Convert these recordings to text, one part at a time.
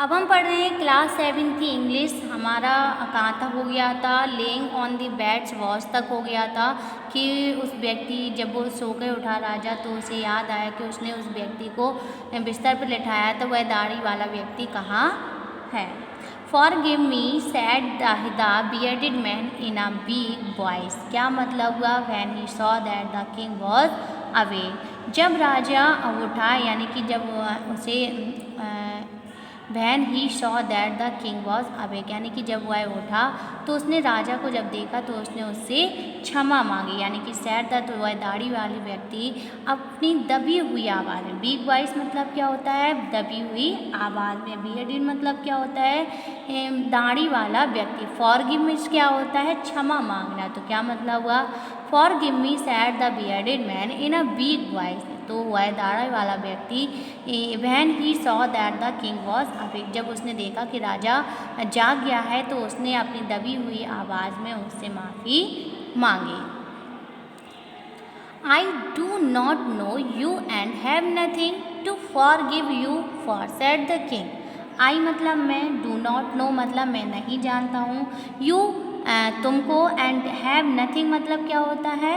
अब हम पढ़ रहे हैं क्लास 7 की इंग्लिश। हमारा कहाँ तक हो गया था, laying on the beds watch तक हो गया था कि उस व्यक्ति जब वो सो के उठा राजा तो उसे याद आया कि उसने उस व्यक्ति को बिस्तर पर लिटाया तो वह दाढ़ी वाला व्यक्ति कहाँ है। Forgive me sad the bearded man in a big voice. क्या मतलब हुआ, when he saw that the king was away. जब राजा उठा यानी कि जब उसे when he saw that the king was awake यानी कि जब वह उठा तो उसने राजा को जब देखा तो उसने उससे क्षमा मांगी। यानी कि सैड द तो वह दाढ़ी वाले व्यक्ति अपनी दबी हुई आवाज़ में, बिग वॉइस मतलब क्या होता है, दबी हुई आवाज़ में। बियर्डेड मतलब क्या होता है, दाढ़ी वाला व्यक्ति। फॉरगिव मी क्या होता है, क्षमा मांगना। तो क्या मतलब हुआ, forgive me sad the bearded man in a big voice. तो वह दाढ़ी वाला व्यक्ति when he saw that the king was awake, जब उसने देखा कि राजा जाग गया है तो उसने अपनी दबी हुई आवाज़ में उससे माफ़ी मांगी। I do not know you and have nothing to forgive you for said the king. I मतलब मैं, डू नॉट नो मतलब मैं नहीं जानता हूँ, यू तुमको, एंड हैव नथिंग मतलब क्या होता है,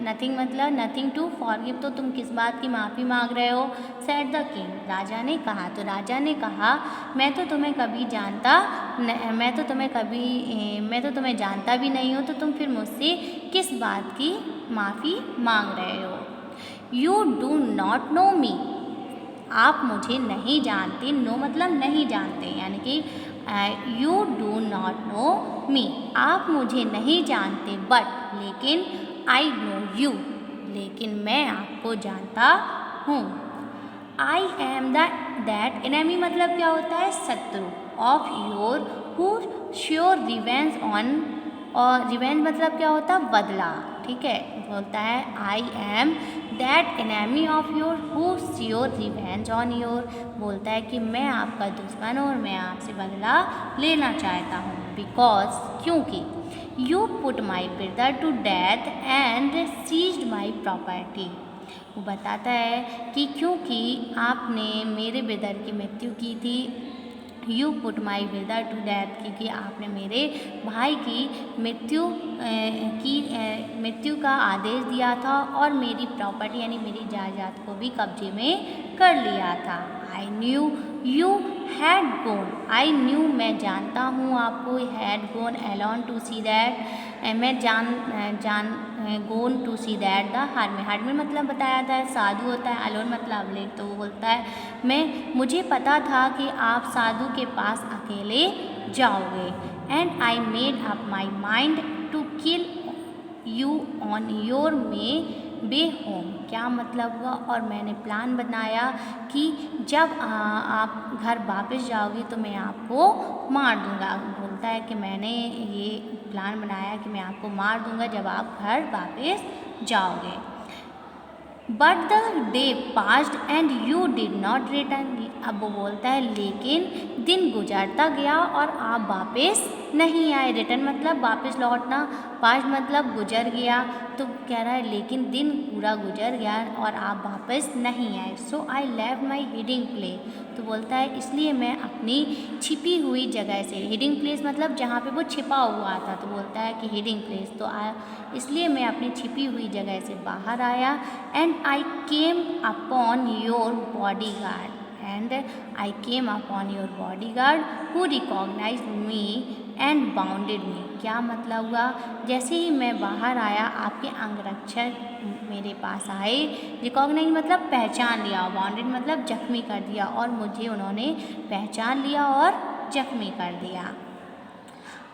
नथिंग मतलब नथिंग टू फॉरगिव तो तुम किस बात की माफ़ी मांग रहे हो। सेड द किंग राजा ने कहा, तो राजा ने कहा मैं तो तुम्हें मैं तो तुम्हें जानता भी नहीं हूँ, तो तुम फिर मुझसे किस बात की माफ़ी मांग रहे हो। यू डू नॉट नो मी, आप मुझे नहीं जानते, नो मतलब नहीं जानते, यानी कि यू डू नॉट नो मी, आप मुझे नहीं जानते, बट लेकिन आई नो यू, लेकिन मैं आपको जानता हूँ। आई एम दैट एनिमी मतलब क्या होता है, शत्रु, of your who sure revenge on, और रिवेंज मतलब क्या होता है, बदला। ठीक है, बोलता है I am that enemy of your who sure revenge on your, बोलता है कि मैं आपका दुश्मन हूँ और मैं आपसे बदला लेना चाहता हूँ। बिकॉज क्योंकि you put my brother to death and seized my property, वो बताता है कि क्योंकि आपने मेरे ब्रदर की मृत्यु की थी, you put my brother to death, क्योंकि आपने मेरे भाई की मृत्यु का आदेश दिया था और मेरी प्रॉपर्टी यानी मेरी जायदाद को भी कब्जे में कर लिया था। I knew you had gone, I knew मैं जानता हूँ आपको, had gone alone to see that, मैं gone to see that the हार्डमे, हार्डमे मतलब बताया था साधु होता है, अलोन मतलब अकेले, तो वो बोलता है मुझे पता था कि आप साधु के पास अकेले जाओगे। And I made up my mind to kill you on your way home, क्या मतलब हुआ, और मैंने प्लान बनाया कि जब आप घर वापस जाओगे तो मैं आपको मार दूंगा। बोलता है कि मैंने ये प्लान बनाया कि मैं आपको मार दूंगा जब आप घर वापस जाओगे। But the day passed and you did not return, अब वो बोलता है लेकिन दिन गुजरता गया और आप वापस नहीं आए। रिटर्न मतलब वापस लौटना, पास्ट मतलब गुजर गया, तो कह रहा है लेकिन दिन पूरा गुजर गया और आप वापस नहीं आए। So I left my hiding place, तो बोलता है इसलिए मैं अपनी छिपी हुई जगह से, हिडिंग प्लेस मतलब जहाँ पे वो छिपा हुआ था, तो बोलता है कि हिडिंग प्लेस, तो इसलिए मैं अपनी छिपी हुई जगह से बाहर आया। And I came upon your body guard, and I came upon your body guard who recognize me and bounded me, क्या मतलब हुआ, जैसे ही मैं बाहर आया आपके अंगरक्षक मेरे पास आए, रिकॉग्नाइज मतलब पहचान लिया, बाउंडेड मतलब जख्मी कर दिया, और मुझे उन्होंने पहचान लिया और जख्मी कर दिया।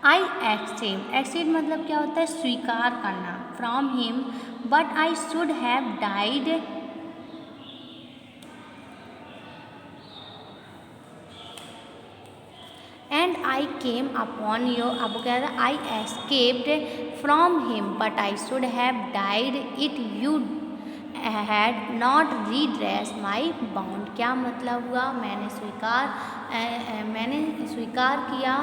आई एक्सेप्ट मतलब क्या होता है, स्वीकार करना, from him, but I should have died, and I came upon your, अब कह रहा है I escaped from him but I should have died it you had not redress my bound, क्या मतलब हुआ, मैंने स्वीकार किया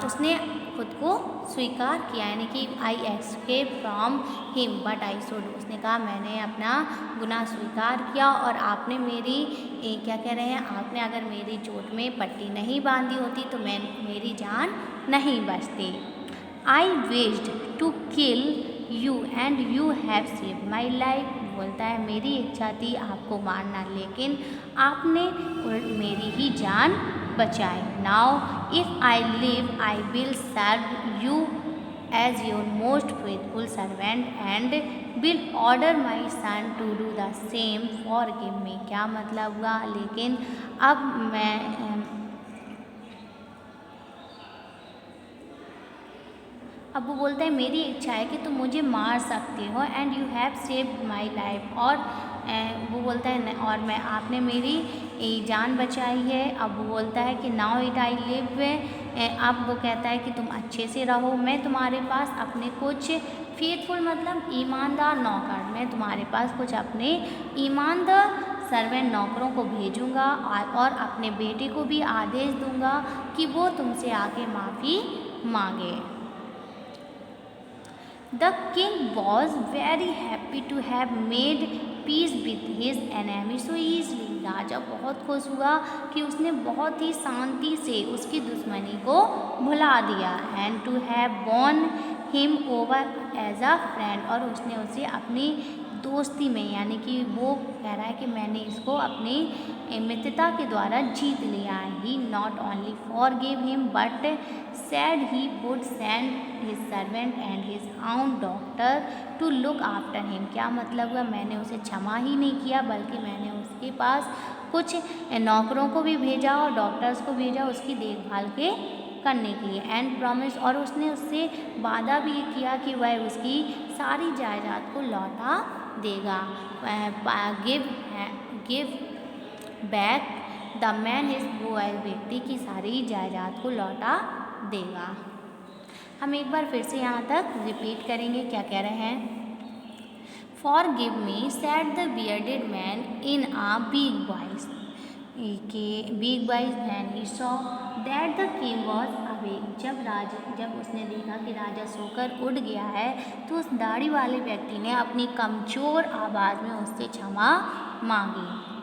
उसने खुद को स्वीकार किया, यानी कि I escape from him but I should, उसने कहा मैंने अपना गुनाह स्वीकार किया और आपने मेरी क्या कह रहे हैं, आपने अगर मेरी चोट में पट्टी नहीं बांधी होती तो मेरी जान नहीं बचती। I wished to kill you and you have save my life, बोलता है मेरी इच्छा थी आपको मारना लेकिन आपने मेरी ही जान बचाई। Now if I live I will serve you as your most faithful servant and will order my son to do the same forgive me, क्या मतलब हुआ, लेकिन अब अब वो बोलता है मेरी इच्छा है कि तुम मुझे मार सकते हो and you have saved my life, और वो बोलता है और मैं आपने मेरी जान बचाई है। अब वो बोलता है कि नाउ इट आई लिव, अब वो कहता है कि तुम अच्छे से रहो, मैं तुम्हारे पास अपने कुछ फेथफुल मतलब ईमानदार नौकर, मैं तुम्हारे पास कुछ अपने ईमानदार सर्वेंट नौकरों को भेजूंगा और अपने बेटे को भी आदेश दूंगा कि वो तुमसे आके माफ़ी मांगे। The king was very happy to have made peace with his enemy so easily. राजा बहुत खुश हुआ कि उसने बहुत ही शांति से उसकी दुश्मनी को भुला दिया। And to have won him over as a friend, और उसने उसे अपनी दोस्ती में, यानी कि वो कह रहा है कि मैंने इसको अपनी मित्रता के द्वारा जीत लिया। He not only forgive him but said he would send his servant and his own doctor to look after him, क्या मतलब हुआ, मैंने उसे क्षमा ही नहीं किया बल्कि मैंने उसके पास कुछ नौकरों को भी भेजा और डॉक्टर्स को भेजा उसकी देखभाल के करने के लिए। एंड प्रॉमिस, और उसने उससे वादा भी किया कि वह उसकी सारी जायदाद को लौटा देगा। Give back the man is, वो व्यक्ति की सारी जायदाद को लौटा देगा। हम एक बार फिर से यहाँ तक रिपीट करेंगे, क्या कह रहे हैं। Forgive me said the bearded man in a big voice, big voice man he saw that the king was awake, जब उसने देखा कि राजा सोकर उठ गया है तो उस दाढ़ी वाले व्यक्ति ने अपनी कमजोर आवाज़ में उससे क्षमा मांगी।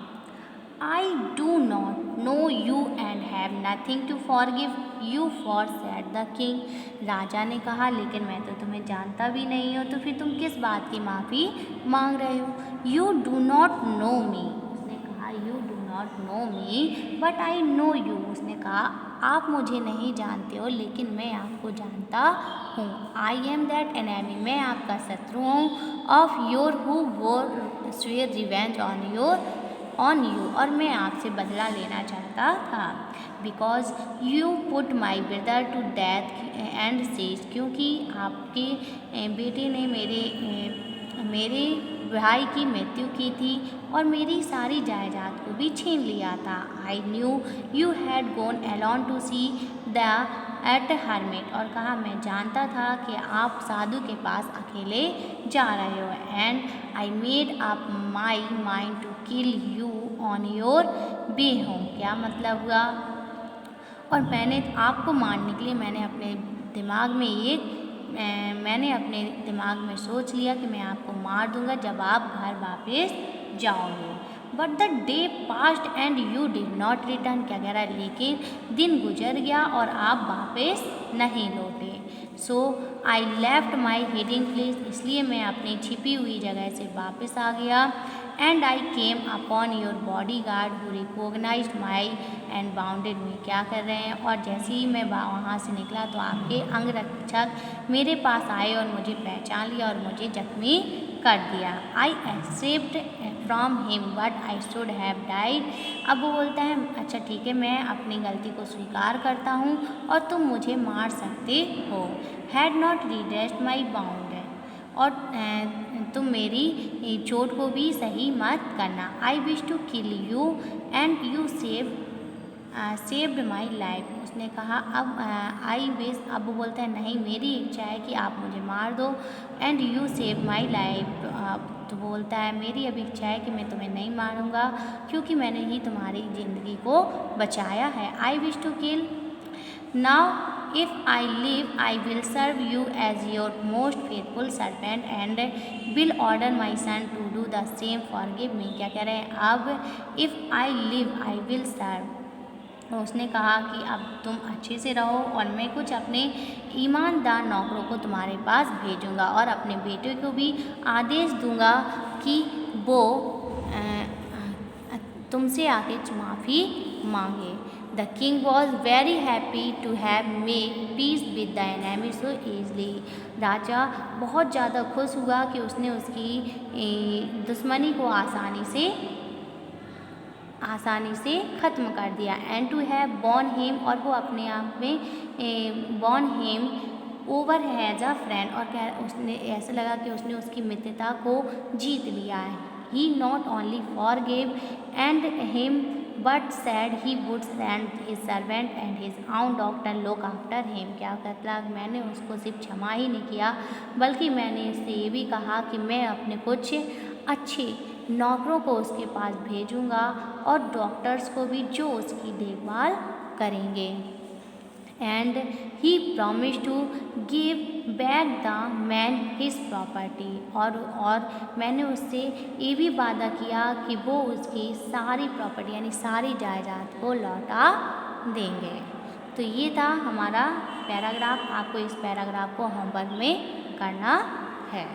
I do not know you and have nothing to forgive you for, said the king. राजा ने कहा लेकिन मैं तो तुम्हें जानता भी नहीं हूँ, तो फिर तुम किस बात की माफ़ी मांग रहे हो। You do not know me, उसने कहा you do not know me but I know you, उसने कहा आप मुझे नहीं जानते हो लेकिन मैं आपको जानता हूँ। I am that enemy, मैं आपका शत्रु हूँ, of your who wore swear revenge on you, और मैं आपसे बदला लेना चाहता था। Because you put my brother to death and seized, क्योंकि आपके बेटे ने मेरे भाई की मृत्यु की थी और मेरी सारी जायदाद को भी छीन लिया था। I knew you had gone alone to see the at hermit, और कहा मैं जानता था कि आप साधु के पास अकेले जा रहे हो। And I made up my mind to kill you on your way home, क्या मतलब हुआ, और मैंने आपको मारने के लिए मैंने अपने दिमाग में सोच लिया कि मैं आपको मार दूंगा जब आप घर वापस जाओगे। But the day past and you did not return, क्या कह रहा है, लेकिन दिन गुजर गया और आप वापस नहीं लौटे। So I left my hiding place, इसलिए मैं अपनी छिपी हुई जगह से वापस आ गया। And I came upon your body guard who recognize my and bounded me, क्या कर रहे हैं, और जैसे ही मैं वहाँ से निकला तो आपके अंगरक्षक मेरे पास आए और मुझे पहचान लिया और मुझे जख्मी कर दिया। I escaped from him but I should have died, अब वो बोलता है अच्छा ठीक है मैं अपनी गलती को स्वीकार करता हूँ और तुम मुझे मार सकते हो। Had not redressed my wound, और तुम मेरी चोट को भी सही मत करना। I wish to kill you and you saved my life, उसने कहा अब आई विश, अब वो बोलता है नहीं मेरी इच्छा है कि आप मुझे मार दो। And you save my life, तो बोलता है मेरी अब इच्छा है कि मैं तुम्हें नहीं मारूंगा क्योंकि मैंने ही तुम्हारी ज़िंदगी को बचाया है। I wish to kill now if I live I will serve you as your most faithful servant and will order my son to do the same forgive me. क्या कह रहे हैं, अब if I live I will serve, तो उसने कहा कि अब तुम अच्छे से रहो और मैं कुछ अपने ईमानदार नौकरों को तुम्हारे पास भेजूंगा और अपने बेटे को भी आदेश दूंगा कि वो तुमसे आके माफ़ी मांगे। The king was very happy to have make peace with the enemy so easily. राजा बहुत ज़्यादा खुश हुआ कि उसने उसकी दुश्मनी को आसानी से ख़त्म कर दिया। And to have born him, और वो अपने आप में born him over has a friend, और उसने ऐसा लगा कि उसने उसकी मित्रता को जीत लिया है। He not only forgave and him but said he would send his servant and his own doctor look after him. क्या कहता, मैंने उसको सिर्फ क्षमा ही नहीं किया बल्कि मैंने इससे ये भी कहा कि मैं अपने कुछ अच्छे नौकरों को उसके पास भेजूंगा और डॉक्टर्स को भी जो उसकी देखभाल करेंगे। And he promise to give back the man his property, और मैंने उससे ये भी वादा किया कि वो उसकी सारी प्रॉपर्टी यानी सारी जायदाद को लौटा देंगे। तो ये था हमारा पैराग्राफ। आपको इस पैराग्राफ को होमवर्क में करना है।